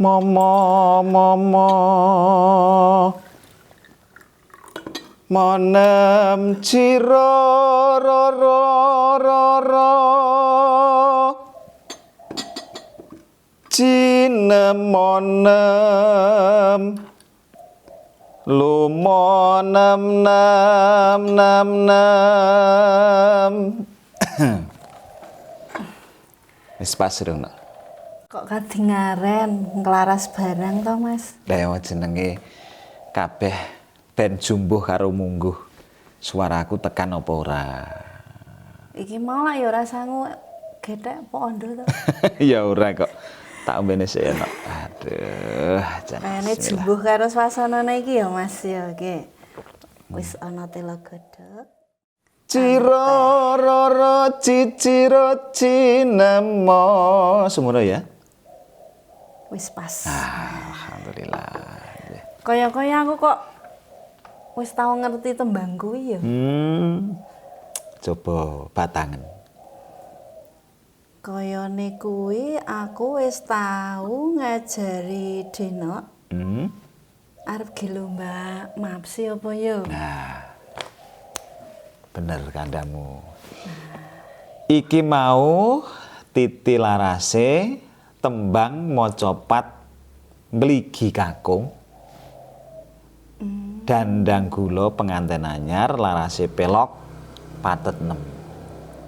Momo momo monem ciro ro ro ro ro cinemonem lumonem nam nam nam wis pas rung nak. Kok kadingaren nglaras barang to, Mas? Lah jenenge kabeh ben jumbuh karo mungguh. Suaraku tekan apa ora? Iki mau lah ya ora sangu gethek pondo to. Ya ora kok. Tak ombene sik enak. Aduh, jan. Rene jumbuh karo swasanane iki ya, Mas ya iki. Wis ana tela godhog. Ciro roro ciciro cinemo. Semono ya. Wis pas. Alhamdulillah. Kaya-kaya aku kok wis tau ngerti tembang kuwi ya. Coba batangan. Kayane kuwi aku wis tau ngajari Denok. Arep gelomba mapsi apa ya? Nah. Bener kandamu. Iki mau Titi Larase tembang mocopat mligi kakung. Dandang gula penganten anyar Larase pelok patet 6.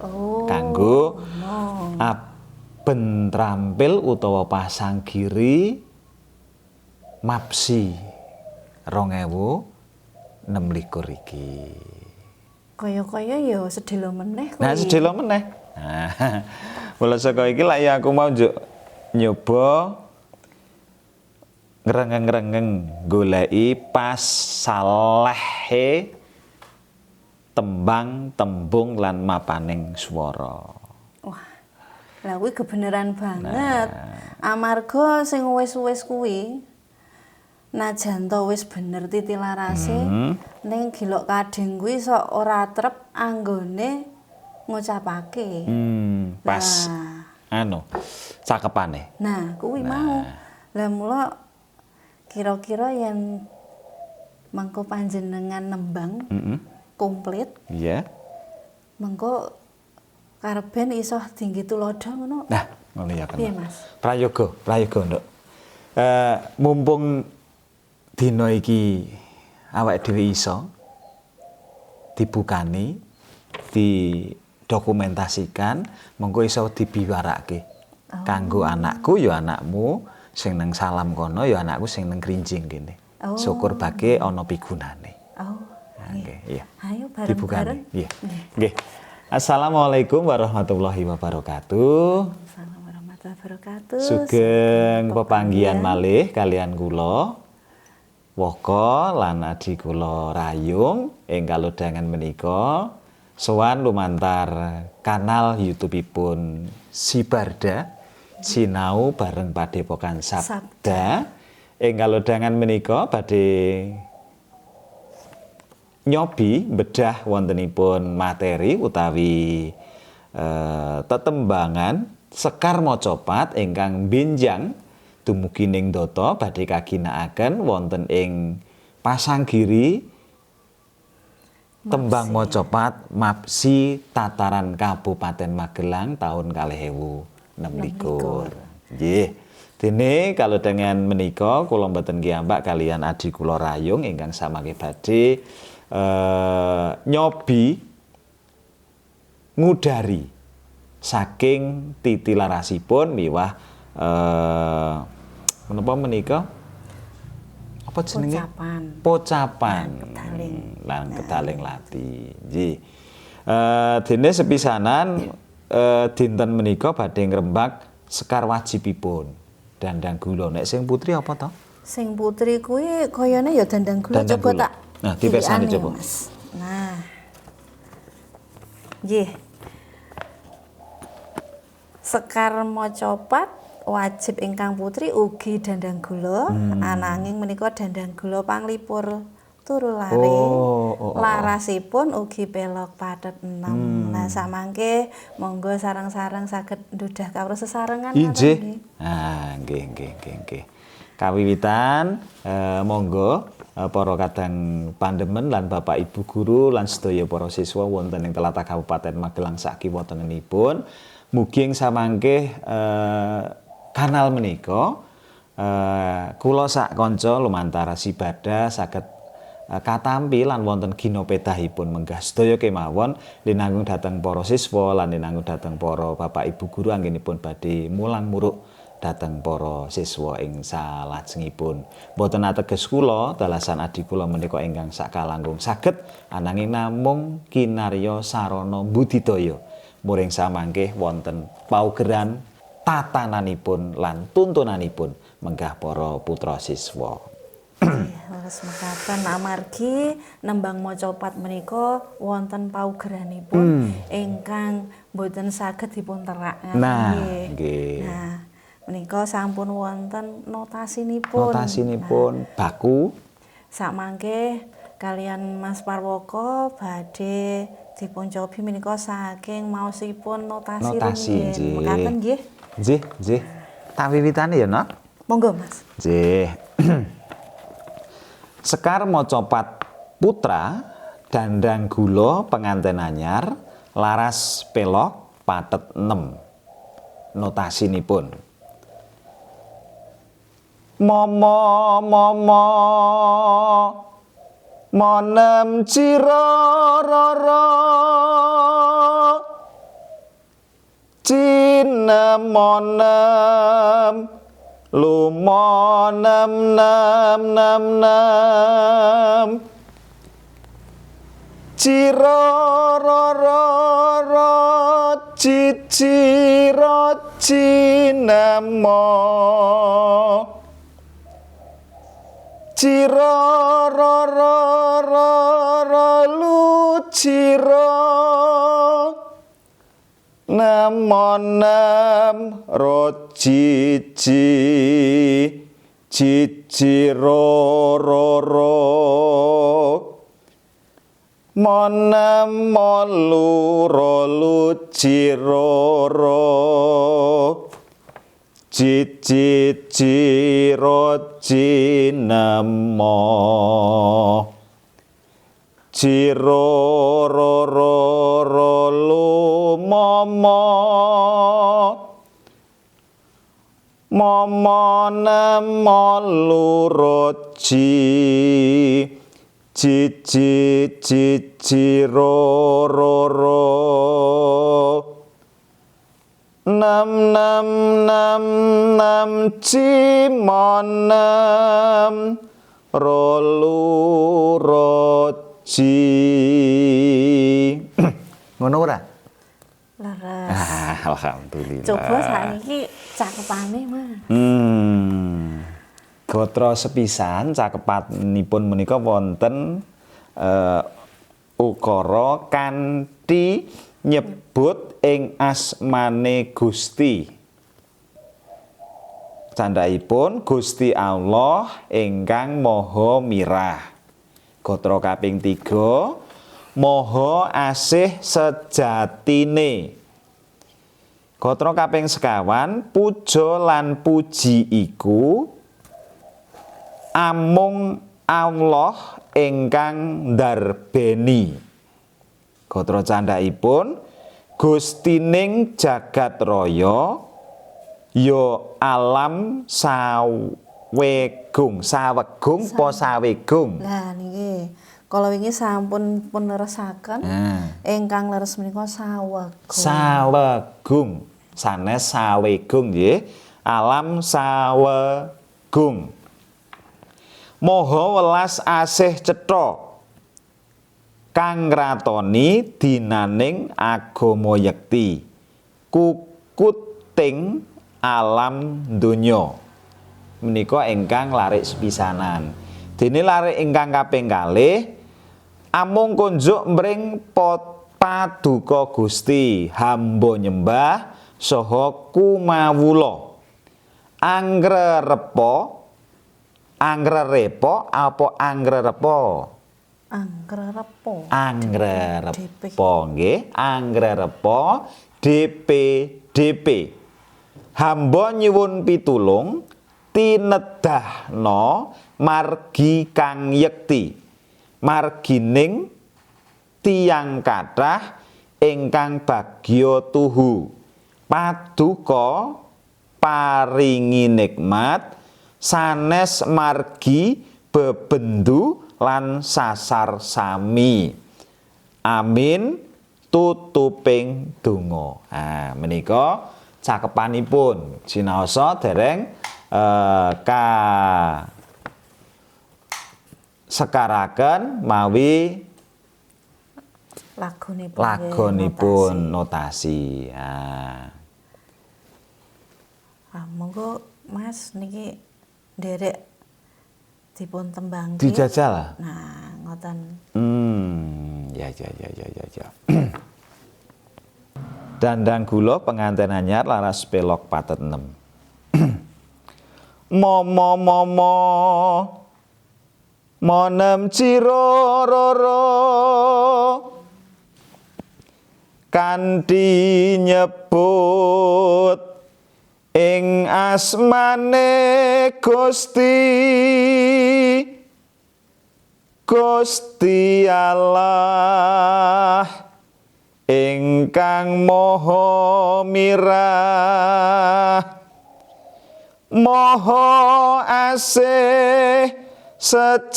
Oh. Kanggo aben trampil utawa pasang giri mapsi 2026 iki. Kaya-kaya ya sedelo meneh kuwi. Nah, sedelo meneh. Nah, mula saka iki lak ya aku mau nyoba ngrengeng-ngrengeng goleki pas salehe tembang, tembung lan mapaning swara. Wah. Lah kuwi kebenaran banget. Amarga sing wis-wis kuwi najan to wis bener Titi Larase ning Gilok Kading kuwi sok ora trep anggone ngucapake. Pas cakepane. Nah, kuwi mau. Lah mula kira-kira yen mengko panjenengan nembang komplit. Iya. Mengko kareben iso tinggi tulodo ngono. Nah, ngono ya kan. Piye, Mas? Prayoga, Nduk. Mumpung dina iki awake dhewe iso dibukani, didokumentasikan, mengko iso dibiwarake. Kanggo anakku ya anakmu sing nang Salam kono ya anakku sing nang Krinjing kene. Syukur bage ana pigunane. Oh. Nggih, iya. Ayo bareng-bareng. Iya. Nggih. Assalamualaikum warahmatullahi wabarakatuh. Assalamualaikum warahmatullahi wabarakatuh. Sugeng pepanggihan malih kalian kula Woko lan adi kula Rayung ing kalodhangan menika sowan lumantar kanal YouTube-ipun Sibarda sinau bareng Padepokan Sabda ing kalodhangan menika badhe nyobi bedah wontenipun materi utawi tetembangan Sekar Mocopat ingkang benjang dumugi ning Data badhe kaginakaken wonten ing Pasanggiri tembang mocopat Mapsi Tataran Kabupaten Magelang tahun 2026. Nggih. Dene kalodhangan menika kula mboten kiambak kalian adi kula Rayung ingkang samangke badhe nyobi ngudari saking Titi Larasipun miwah menapa menika apa jenenge pocapan lan kedaling lati nggih dene sepisanan dinten menika badhe ngrembak sekar wajibipun Dandang Gula nek sing putri apa to sing putri kuwi kayane ya Dandang Gula coba tak nah dipersani coba nah nggih Sekar Mocopat wajib ingkang putri ugi Dandang Gula ananging menika Dandang Gula panglipur turu lare larasipun ugi pelok patet 6 nah samangke monggo sareng-sareng saged ndudah kawruh sesarengan nggih nggih kawiwitan monggo para kadang pandemen lan Bapak Ibu guru lan sedaya para siswa wonten ing tlatah Kabupaten Magelang sakiwatenipun mugi ing samangke kanal menika kula sak kanca lumantar ibadah saged katampi lan wonten ginopedahipun menggah sedaya kemawon linanggung dhateng para siswa lan linanggung dhateng para Bapak Ibu guru anggenipun badhe mulang muruk dhateng para siswa ing salajengipun. Boten ateges kula dalasan adi kula menika ingkang sakalangkung saged ananging namung kinarya sarana budidaya. Muring samangke wonten paugeran tatananipun lan tuntunanipun menggah para putra siswa. Leres mekaten amargi nembang maca pat menika wonten paugeranipun ingkang boten saged dipunterakaken. Nggih. Nah, menika sampun wonten notasinipun. Notasinipun baku Sakmangke kalian Mas Parwoko badhe dipuncobi menika saking maosipun notasi rumiyin. Mekaten nggih. Nggih. Tak wiwitane ya, Nok. Monggo, Mas. Nggih. Sekar Mocopat Putra Dandang Gula penganten anyar laras pelok patet 6. Notasinipun. Momo monem cirororo cinemonem lumonem nem cirororo ciciro cinemo cirororo luciro nemonem rocici cicirororo monem moluro luciroro ciciro cinemo cirororo lumomo momonem moluroci cicirororo nem cimonem roluroci. Ngono ora? Leres. Alhamdulillah. Coba sakniki cakepane, Mas. Gatra sepisan cakepanipun menika wonten ukara kanthi nyebut ing asmane Gusti. Candhaipun Gusti Allah ingkang Maha Mirah. Gatra kaping 3 Maha Asih sejatine. Gatra kaping sekawan puja lan puji iku amung Allah ingkang ndarbeni. Gatra candhaipun Gustining jagat raya ya alam sawegung po sawegung. Lah niki kala wingi sampun pun leresaken ingkang leres menika sawegung sanes sawegung nggih alam sawegung moho welas asih cetha kang ngratoni dinaning agama yekti kukuting alam donya menika ingkang larik sepisanan. Dene larik ingkang kaping kalih amung kunjuk mring paduka Gusti hamba nyembah saha kumawula angrerepa apa angrerepa nggih angrerepa DP hamba nyuwun pitulung tinedahna margi kang yekti margining tiyang kathah ingkang bagya tuhu paduka paringi nikmat sanes margi bebendu lan sasar sami. Amin tutuping donga. Menika cakepanipun sinaosa dereng ka sekaraken mawi lagonipun notasi. Monggo Mas niki nderek dipun tembangke. Dijajal. Nah, ngoten. Ya. Dandang gula penganten anyar laras pelok patet 6. Momo monem ciro roro kanthi nyebut ing asmane Gusti Allah ingkang maha mirah maha asih sejatine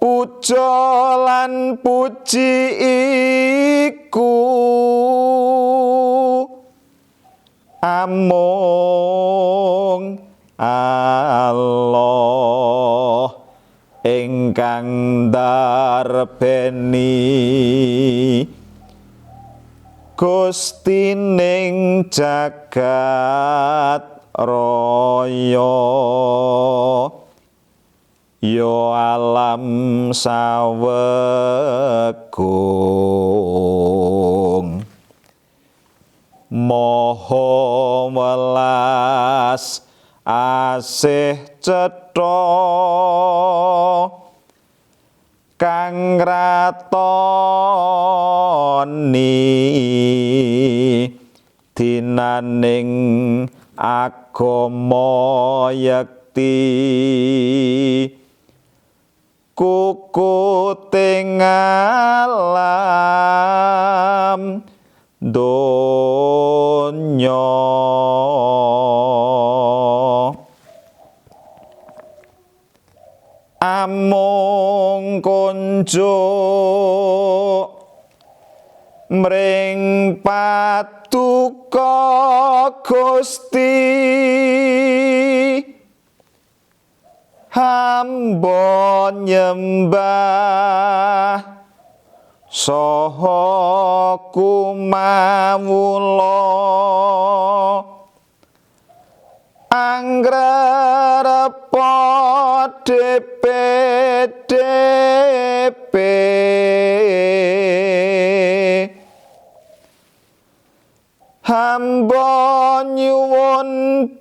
puja lan puji iku amung Allah ingkang ndarbeni Gustining jagat raya ya alam sawegung maha welas asih cetha kang ratoni dinaning agama yekti kukuting alam donya. Amung kunjuk mring paduka Gusti hamba nyembah saha kumawula anggrarepa DPDP hamba nyuwun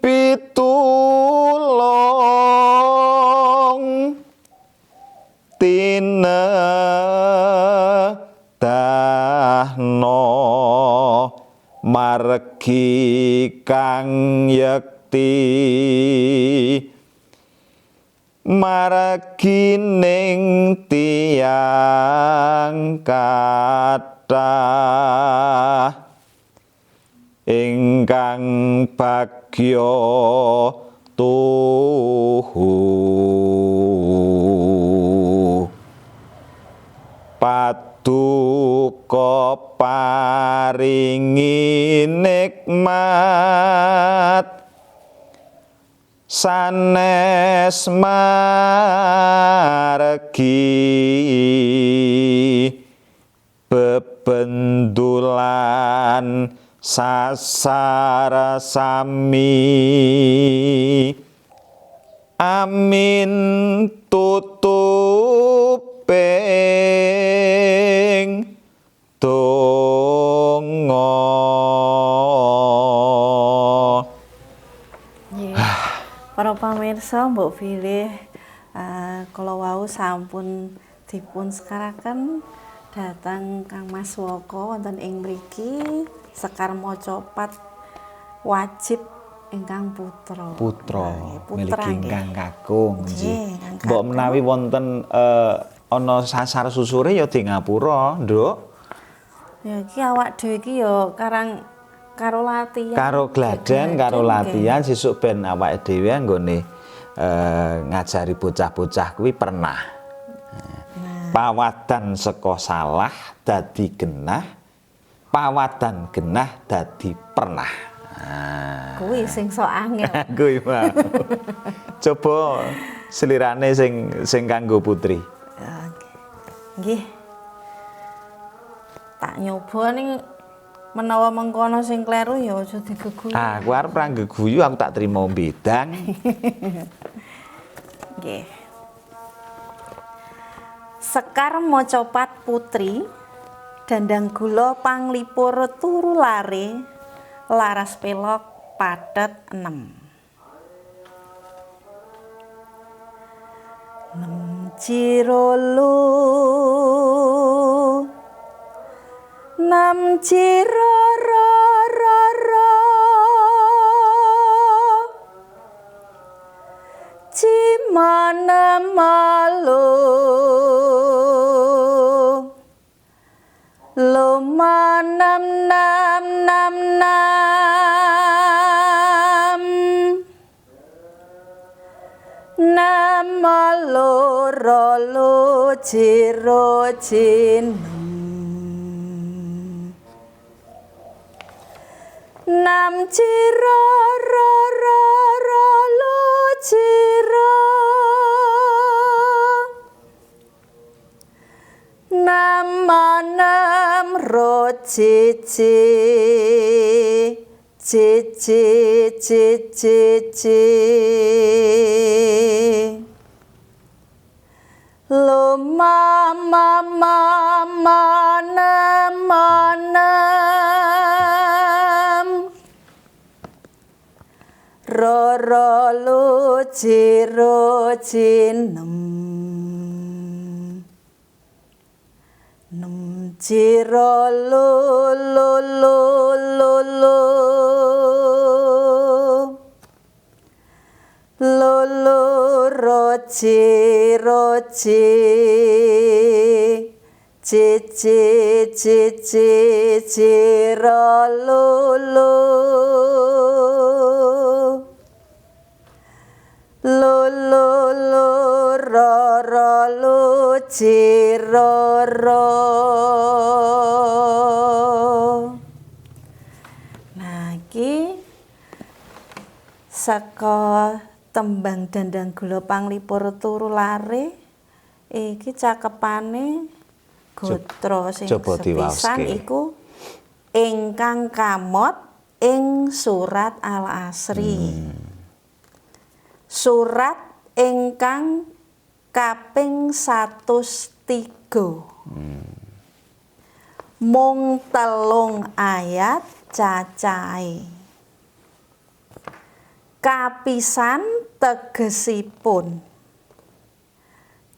pitulung tinedahna margi kang yekti margining tiyang kathah ingkang bagya tuhu paduka paringi nikmat sanes margi bebendulan sasar sami. Amin tutuping donga. Para pamirsa mbok pilih kala wau sampun dipun sekaraken Dhateng Kang Mas Woko wonten ing mriki Sekar Macapat wajib ingkang putra. Putra milik putra ingkang kakung nggih. nggih. Mbok menawi wonten ana sasar susure ya di ngapura, Nduk. Ya iki awak dhewe iki ya karo latihan. Karo gladen, karo latihan sesuk ben awake dhewe anggone ngajari bocah-bocah kuwi pernah. Pawadan saka salah dadi genah, pawadan genah dadi pernah. Kuwi sing sok angel. Kuwi mah. Coba selirane sing kanggo putri. Nggih. Tak nyoba ning menawa mengkono sing kleru ya aja digeguyu. Aku arep ra geguyu, aku tak trimo bedang. Nggih. Sekar Macapat putri dandang gula panglipur turu lare laras pelok padet 6. 6 cirolo 6 ciroro cimana malu loma 6 loro lo ciro cinem 6 ciro lo ciro 6 ro cici lo mama 6 ro lo ciro cinem 6 ciro lo ro ciro ciro lo ciroro. Nah iki saka tembang dandang gula panglipur turu lare iki cakepane gatra sing sepisan iku ingkang kamot ing surat Al-Asri. Surat ingkang kaping 103. Mung 3 ayat cacahe. Kapisan tegesipun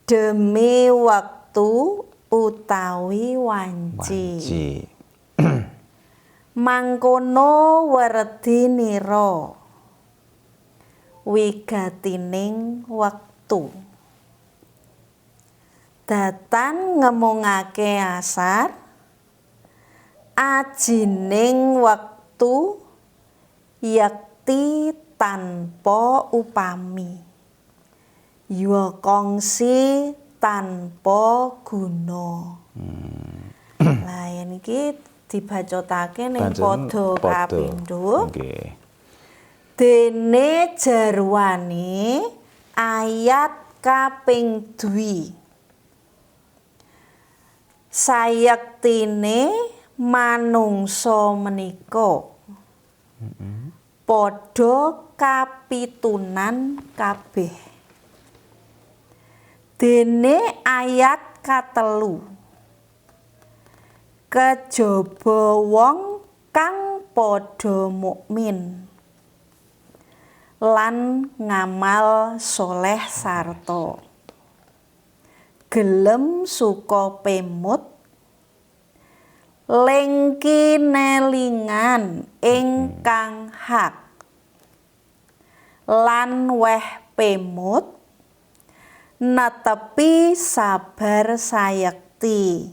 demi wektu utawi wanci. Mangkono werdinira wigatining wektu. Datan ngemungake asar ajining wektu yakti tanpa upami ya kongsi tanpa guna. Lah yen iki dibacotake ning padha kapindho. Nggih. Dene jarwane ayat kaping 2. Sayektine manungsa menika padha kapitunan kabeh. Dene ayat katelu kejaba wong kang padha mukmin lan ngamal soleh sarta gelem suka pemut lengki nelingan ingkang hak lan weh pemut netepi sabar sayekti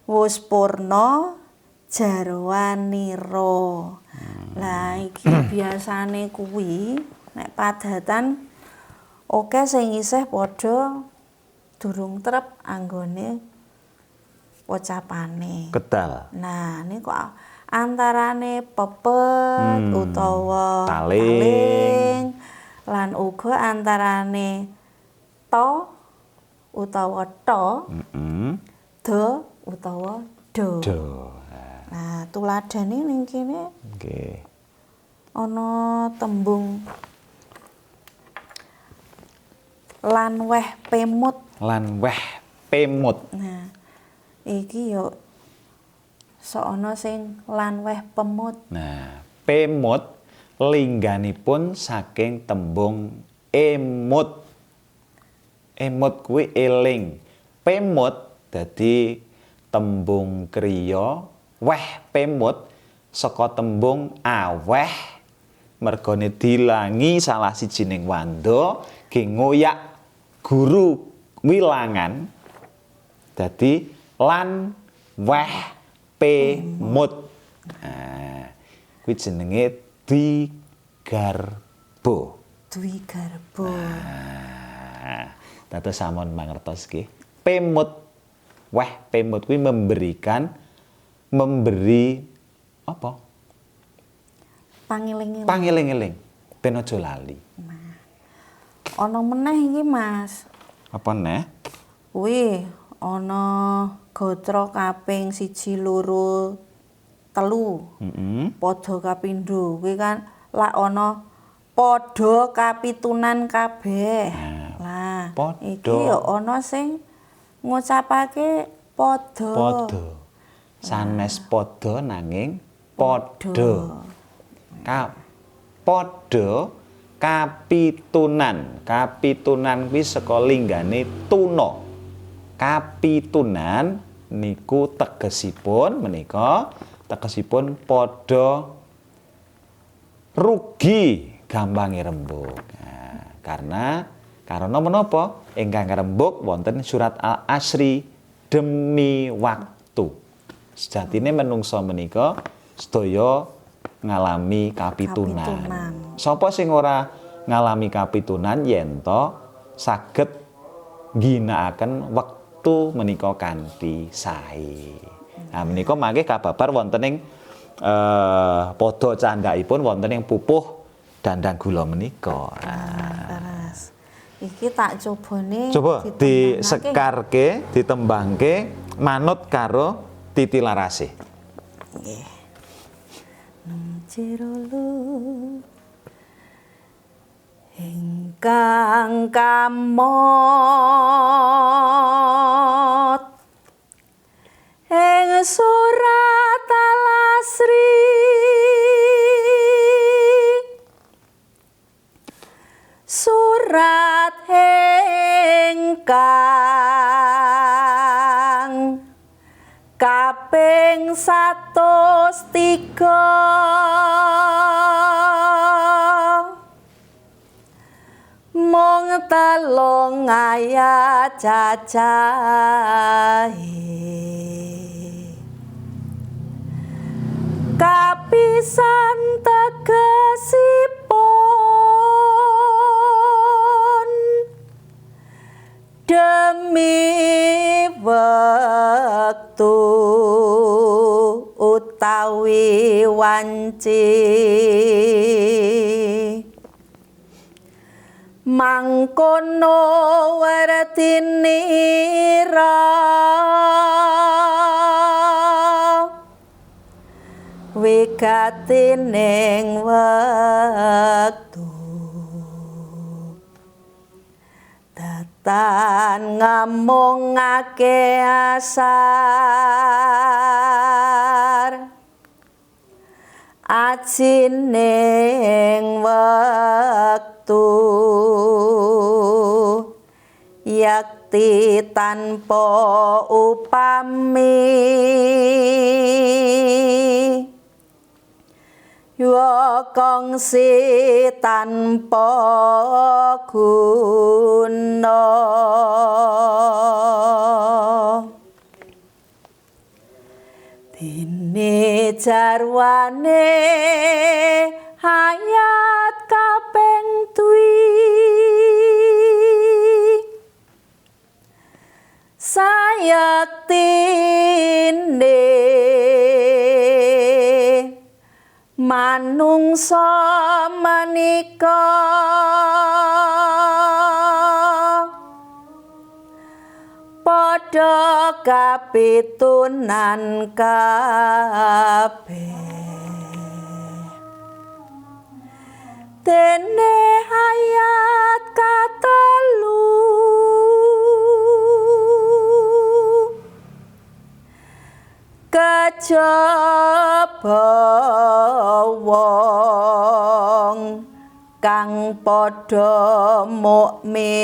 wus purna jarwanira. Lah iki biasane kuwi nek padatan oke sing isih padha durung trep anggone pocapane. Kedal. Nah, ini kok antarane pepet utawa taling lan uga antarane to utawa to, do utawa do. Nah, tuladhane ning kene nggih. Ana tembung lan weh pemut. Lan weh pemut. Nah, iki yo sok ana sing lan weh pemut. Nah, pemut lingganipun saking tembung emut. Emut kuwi eling. Pemut dadi tembung kriya, weh pemut saka tembung aweh mergane dilangi salah sijining wanda ge ngoyak guru wilangan dadi lan weh pemut. Nah, kuwi jenenge Dwi Garba. Dwi Garba. Nah, dados sampun mangertos nggih. Pemut, weh pemut kuwi memberi apa? Pangeling-eling. Pangeling-eling. Ben aja lali. Ana meneh iki, Mas. Apa neh? Kuwi ana gatra kaping 1, 2, 3. Padha kapindho. Kuwi kan lak ana padha kapitunan kabeh. Lah, iki ya ana sing ngucapake padha. Padha. Sanes padha nanging padha. Padha kapitunan. Kapitunan kuwi saka linggane tuna. Kapitunan niku tegesipun menika tegesipun padha rugi gampange rembug. Nah, karena menapa? Ingkang rembug wonten surat Al-Asri demi waktu. Sejatine menungsa menika sedaya ngalami kapitunan. Sapa sing ora ngalami kapitunan yen to saged ngginakaken wektu menika kanthi sae. Nah menika mangke kababar wonten ing padha candhaipun wonten ing pupuh dandang gula menika. Terus iki tak cobane coba disekarke, ditembangke manut karo titilarase. Nggih. Jerolo ingkang kamot ing surat Al-Asri surat ingkang kaping 103 mung 3 ayat cacahe kapisan tegesipun demi wektu utawi wanci mangkono wertinira wigatining wektu datan ngamungake asar ajining wektu yakti tanpa upami kongsi tanpa guna dene jarwane hayat kaping tuwi sayektine manungsa menika padha kapitunan kabeh dene hayat katelu kejaba wong kang padha mukmin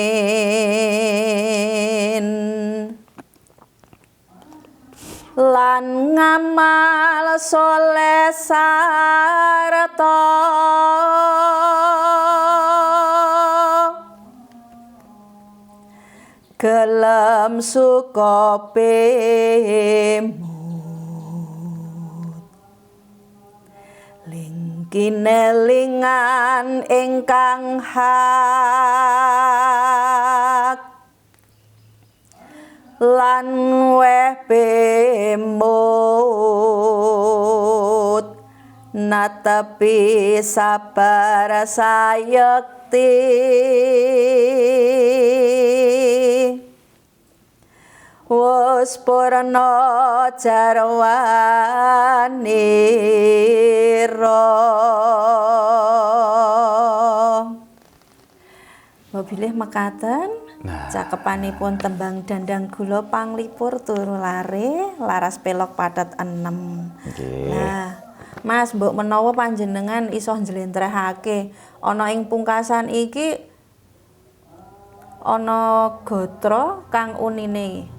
lan ngamal saleh sarta gelem suka kinelingan ingkang hak lan weh bemut natepi sabar sayekti wis purna jarwanira mobilih mekaten cakepanipun tembang Dandang Gula Panglipur turu lare laras pelok padet 6 nah Mas mbok menawa panjenengan iso njlentrehake ana ing pungkasan iki ana gatra kang unine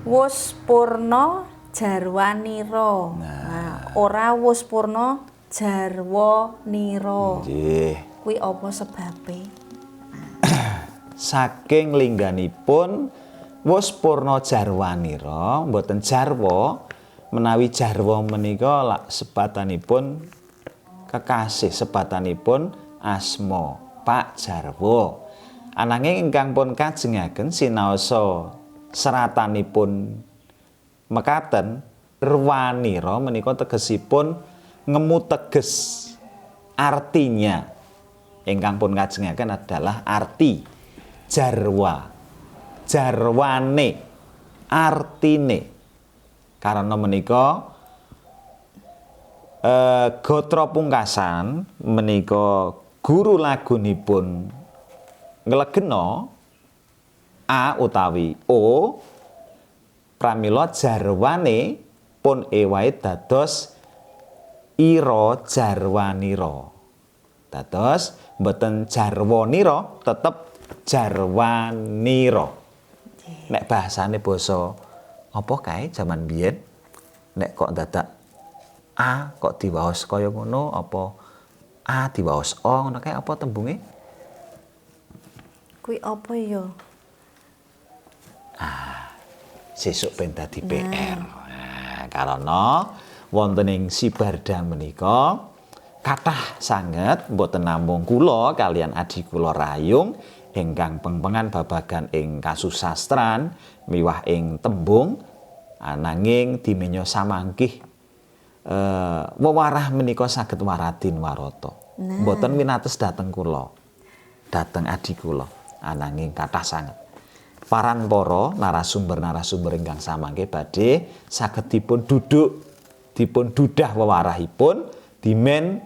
wus purna jarwanira. Nah, ora wus purna jarwanira. Nggih. Kuwi apa sebabe? Saking lingganipun wus purna jarwanira, mboten jarwa, menawi jarwa menika lak sebatanipun kekasih, sebatanipun asma Pak Jarwo. Ananging ingkang pun kajengaken sinaosa seratanipun mekaten Rwanira menika tegesipun ngemu teges artinya ingkang pun kajengaken adalah arti jarwa jarwane artine karena menika gatra pungkasan menika guru lagunipun nglegena A utawi O pramila jarwane pun ewahe dados ira jarwanira. Dados mboten jarwanira tetep jarwanira. Nek bahasane basa apa kae jaman biyen nek kok dadak A kok diwaos kaya ngono apa A diwaos O ngono kae apa tembunge? Kuwi apa ya? Sesuk ben dadi PR. Nah, karena wonten ing Sibarda menika kathah sanget mboten namung kula kalian adi kula Rayung ingkang pengpengan babagan ing kasusastran miwah ing tembung ananging dimenya samangkih wewarah menika saged waradin warata. Mboten winates dhateng kula. Dhateng adi kula ananging kathah sanget. Paran para narasumber-narasumber ingkang samangke badhe saged dipun duduk dipun dudah wewarahipun dimen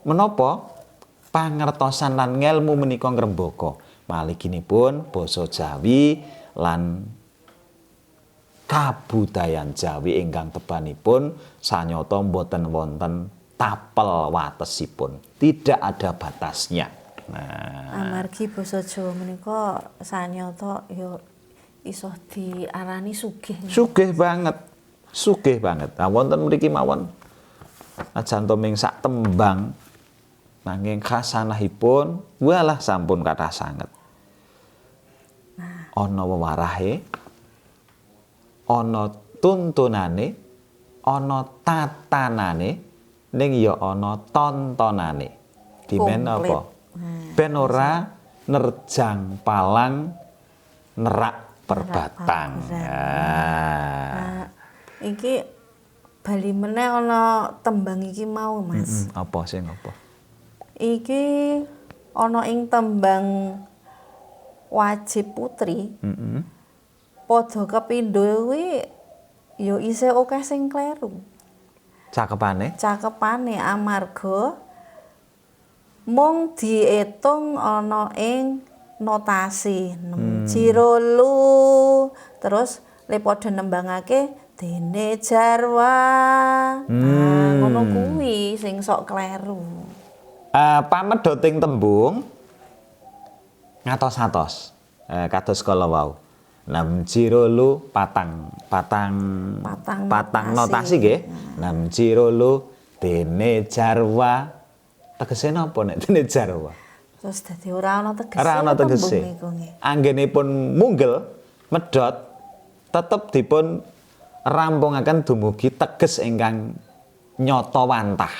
menapa pangertosan lan ngelmu menika ngrembaka maliginipun basa Jawi lan kabudayan Jawi ingkang tebanipun sanyata mboten wonten tapel watesipun tidak ada batasnya. Nah, amargi basa Jawa menika sanyata ya iso diarani sugih. Sugih banget. Sugih banget. Nah, wonten mriki mawon Ajan to ming sak tembang nanging khasanahipun walah sampun kathah sanget. Ana wewarahe, ana tuntunane, ana tatanane, ning ya ana tontonane. Dimen apa? Ben ora nerjang palang nerak perbatang. Nah, iki bali meneh ana tembang iki mau, Mas. Apa sing apa? Iki ana ing tembang Wajib Putri. Padha kepindho kuwi ya isih akeh sing kleru. Cakepane amarga mung diitung ana ing notasi 6 Cirolu, terus le padha nembangake dene jarwa. Nah, ngono kuwi sing sok kleru. Pamedhoting tembung ngatos-atos. Kados kala wau. 6 Cirolu patang notasi nggih. 6 Cirolu dene jarwa. Tegese napa nek dene jarwa? Terus dadi ora ana tegese. Ora ana tegese. Anggenipun munggel medhot tetep dipun rampungaken dumugi teges ingkang nyata wantah.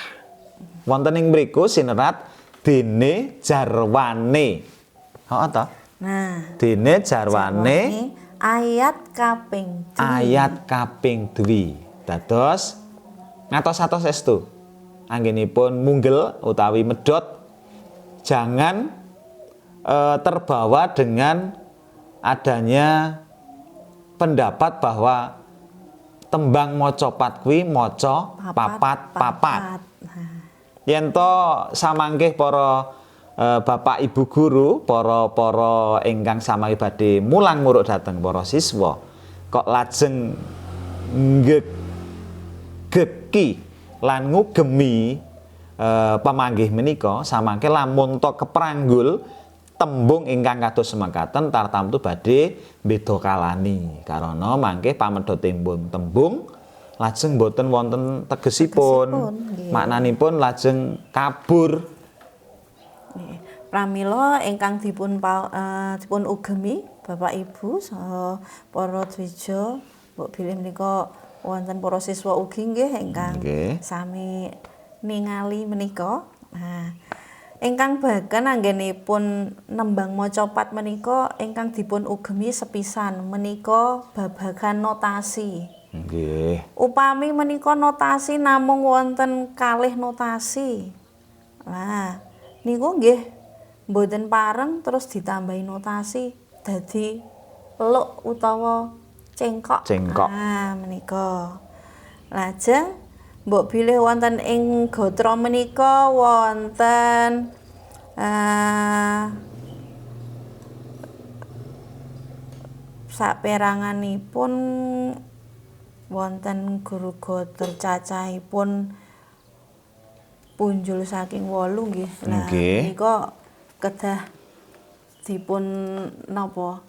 Wonten ing mriku sinerat dene jarwane. Heeh ta? Nah, dene jarwane ayat kaping 2. Dados ngatos-atos estu. Anggenipun munggel utawi medhot jangan terbawa dengan adanya pendapat bahwa tembang maca pat kuwi maca papat. Yen to samangkih para bapak ibu guru, para ingkang sami badhe mulang muruk dhateng para siswa, kok lajeng ngegeki lan ngugemi pamanggih menika samangke lamun to kepranggul tembung ingkang kados semangkaten tartamtu badhe beda kalani karana mangke pamedhotipun tembung lajeng boten wonten tegesipun maknanipun lajeng kabur. Pramila ingkang dipun ugemi Bapak Ibu saha para dwija mbok bilih menika wonten para siswa ugi nggih ingkang sami ningali menika. Nah, ingkang bagan anggenipun nembang maca pat menika ingkang dipun ugemi sepisan menika babagan notasi. Nggih. Upami menika notasi namung wonten kalih notasi. Nah, niku nggih mboten pareng terus ditambahi notasi dadi luk utawa cengkok. Ah, menika. Lajeng mbok bilih wonten ing gatra menika wonten saperanganipun wonten guru gatra cacahipun punjul saking 8 nggih. Lah menika kedah dipun napa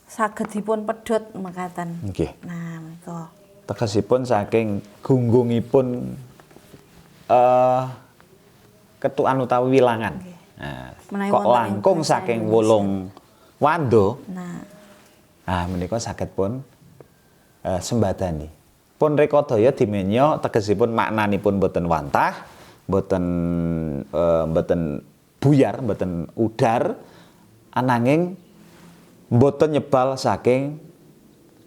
saged dipun pedhot mekaten. Nggih. Nah, menika tegesipun saking gunggungipun ketukan utawi wilangan. Nah, kok langkung saking 8 wando. Nah, menika saged pun sembadani. Pun rekodaya dimenya tegesipun maknanipun boten wantah, boten buyar, boten udar, ananging boten nyebal saking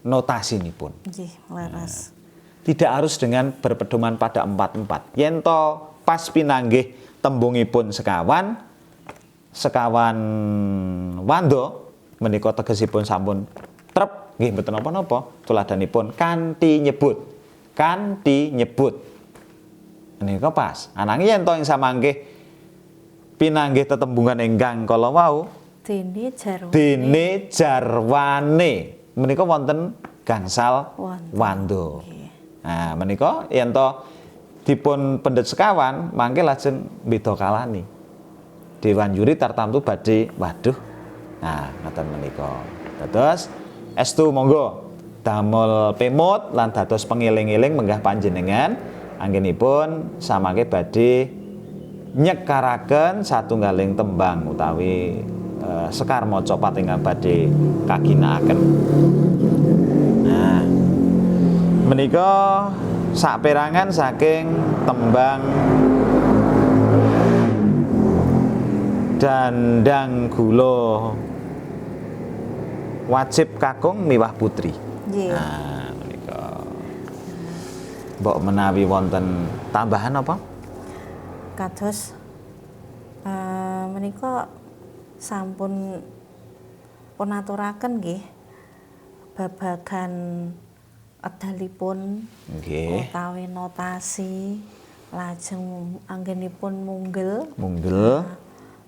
notasinipun. Nggih, leres. Tidak harus dengan berpedoman pada 4-4. Yen to pas pinanggih tembungipun sekawan wando menika tegesipun sampun trep nggih mboten napa-napa. Tuladanipun kanthi nyebut. Menika pas. Ananging yen to ing samangkih pinanggih tetembungan ingkang kala wau dene jarwane menika wonten gangsal wando. Nah, menika yen to dipun pendet sekawan mangke lajeng beda kalani. Dewan juri tartamtu badhe waduh. Nah, ngoten menika. Dados estu monggo damel pemut lan dados pengiling-iling menggah panjenengan anggenipun samangke badhe nyekaraken satunggaling tembang utawi sekar maca pat ingkang badhe kaginakaken. Nah, menika saperangan saking tembang Dandang Gula Wajib Kakung Miwah Putri. Nggih. Nah, menika. Mbok menawi wonten tambahan apa? Kados menika sampun pun aturaken nggih babagan edalipun Nggih. utawi notasi lajeng anggenipun munggel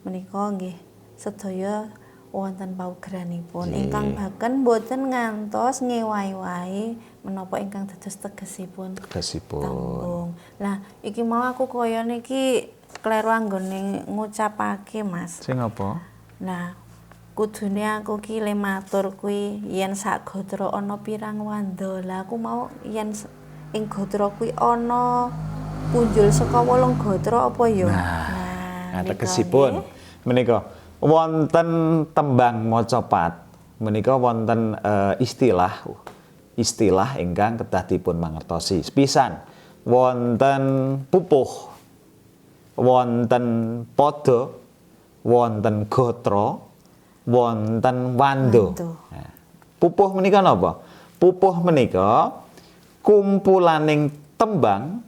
menika nggih sedaya wonten paugeranipun ingkang bahkan boten ngantos ngewahi-wahi menapa ingkang dados tegesipun tembung. Lah iki mau aku kaya niki kleru anggone ngucapake Mas. Sing apa? Nah, kudune aku ki le matur kuwi yen sak gatra ana pirang wanda. Lah aku mau yen ing gatra kuwi ana punjul saka 8 gatra apa ya? Nah, tegesipun menika wonten tembang maca pat menika wonten istilah ingkang kedah dipun mangertosi. Sepisan wonten pupuh, wonten pada, wonten gatra, wonten wanda. Nah, pupuh menika napa? Pupuh menika kumpulaning tembang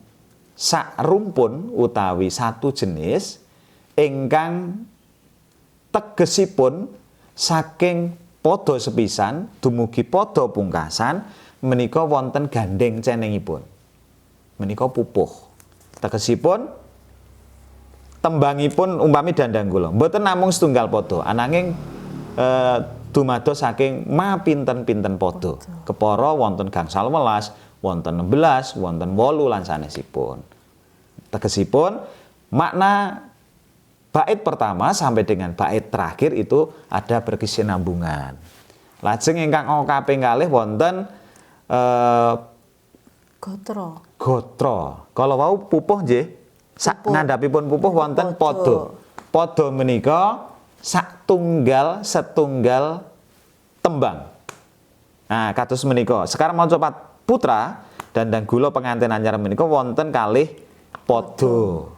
sak rumpun utawi satu jenis ingkang tegesipun saking pada sepisan dumugi pada pungkasan menika wonten gandeng cenengipun. Menika pupuh. Tegesipun tembangipun umpami Dandang Gula mboten namung setunggal pada ananging dumados saking mapinten-pinten pada. Kepara wonten gangsal welas, wonten 16, wonten 8 lan sanesipun. Tegesipun makna bait pertama sampai dengan bait terakhir itu ada berkesinambungan. Lajeng ingkang kaping kalih wonten gotra. Kalau wau pupuh nggih sak ngandhapipun pupuh wonten pada. Pada menika setunggal tembang. Nah, kados menika Sekar Maca Pat Putra Dandang Gula pengantin anyar menika wonten kalih pada.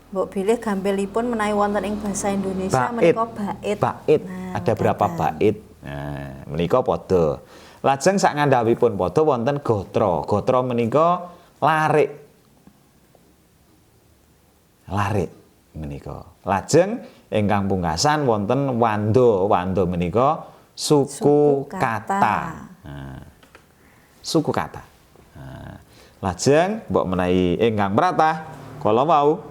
Mbok bilih gampilipun menawi wonten ing basa Indonesia menika bait. Nah, ada berapa bait? Nah, menika pada. Lajeng sak ngandhapipun pada wonten gotra. Gotra menika larik. Larik menika. Lajeng ingkang pungkasan wonten wanda. Wanda menika suku kata. Nah, suku kata. Nah, lajeng mbok menawi ingkang mratah kala wau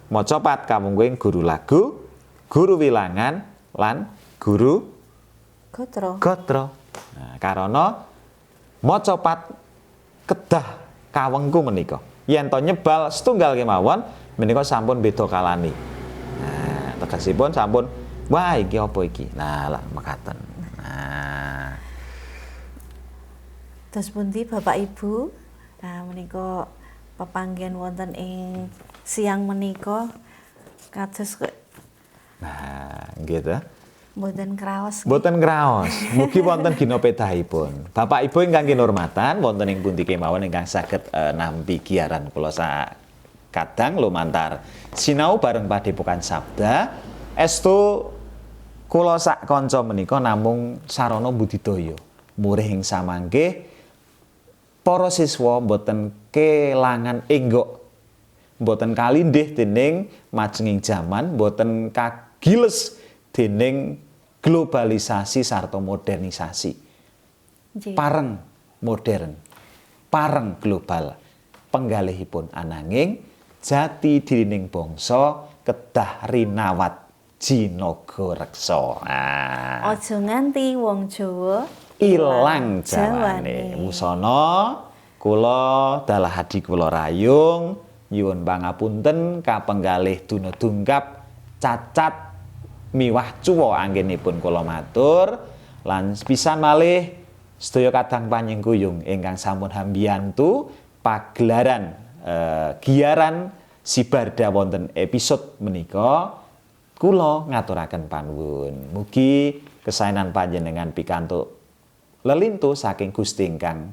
maca pat kamungking guru lagu, guru wilangan lan guru gotra. Nah, karana maca pat kedah kawengku menika. Yen to nyebal setunggal kemawon menika sampun beda kalani. Nah, tegesipun sampun wah iki apa iki. Nah, lah mekaten. Nah. Terus pundi Bapak Ibu? Nah, menika pepanggihan wonten ing siang menika kados nah, gitu. Mboten kraos. Mboten kraos. Mugi wonten gina pedahipun. Bapak Ibu ingkang kinurmatan, wonten ing pundi kemawon ingkang saged nampi giaran kula sakadang lumantar sinau bareng Padepokan Sabda. Estu kula sak kanca menika namung sarana budidaya. Murih ing samangke para siswa mboten kelangan enggok. Mboten kalindih dening majenging jaman, mboten kagiles dening globalisasi sarta modernisasi. Pareng modern, pareng global penggalihipun ananging jati dirining bangsa kedah rinawat jinaga reksa. Aja nganti wong Jawa ilang jawane. Wusana kula dalah hadi kula rayung nyuwun pangapunten kapenggalih duna dungkap cacat miwah cuwa anggenipun kula matur lan pisan malih sedaya kadang panyengkuyung ingkang sampun hambiyantu pagelaran giaran Sibarda wonten episode menika kula ngaturaken panuwun. Mugi kesaenan panjenengan pikantuk lelintu saking Gusti ingkang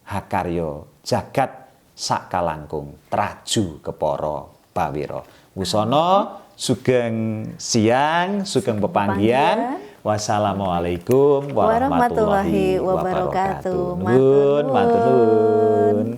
hakarya jagat sakalangkung traju kepara bawira. Wusana sugeng siang, sugeng pepanggihan. Wassalamualaikum warahmatullahi wabarakatuh. Matur nuwun.